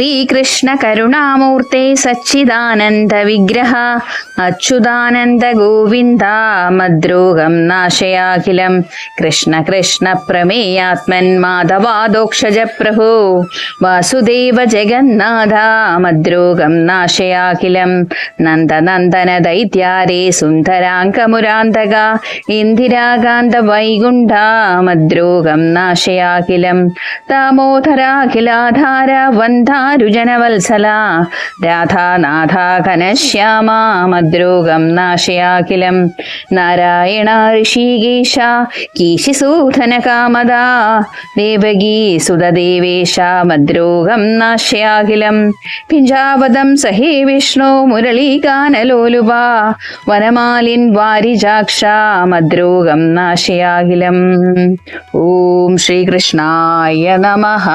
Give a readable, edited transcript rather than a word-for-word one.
ശ്രീകൃഷ്ണ കരുണാമൂർത്തേ സച്ചിദാനന്ദ വിഗ്രഹ അച്യുതാനന്ദ ഗോവിന്ദ മദ്രോഗം നാശയാഖിലം. കൃഷ്ണ കൃഷ്ണ പ്രമേയാത്മൻ മാധവാദോക്ഷജ പ്രഭോ വാസുദേവ ജഗന്നാഥ മദ്രോഗം നാശയാഖിലം. നന്ദനന്ദന ദൈത്യാരേ സുന്ദരാംഗമുരാന്തക ഇന്ദിരാകാന്ത വൈകുണ്ഠ മദ്രോഗം നാശയാഖിലം. ദാമോദരാഖിലാധാര വന്ദാരുജനവത്സല രാധാനാഥ ഘനശ്യാമ മദ്രോഗം നാശയാഖിലം. നാരായണ ഋഷികേശ കീശിസൂധന കാമദ ദേവകീ സുതദേവേശ മദ്രോഗം നാശയാഖിലം. പിഞ്ചാവതം സഹേ വിഷ്ണു മുരളീഗാനലോലുപ വനമാലിൻ വാരിജാക്ഷ മദ്രോഗം നാശയാഖിലം. ഓം ശ്രീകൃഷ്ണായ നമഃ.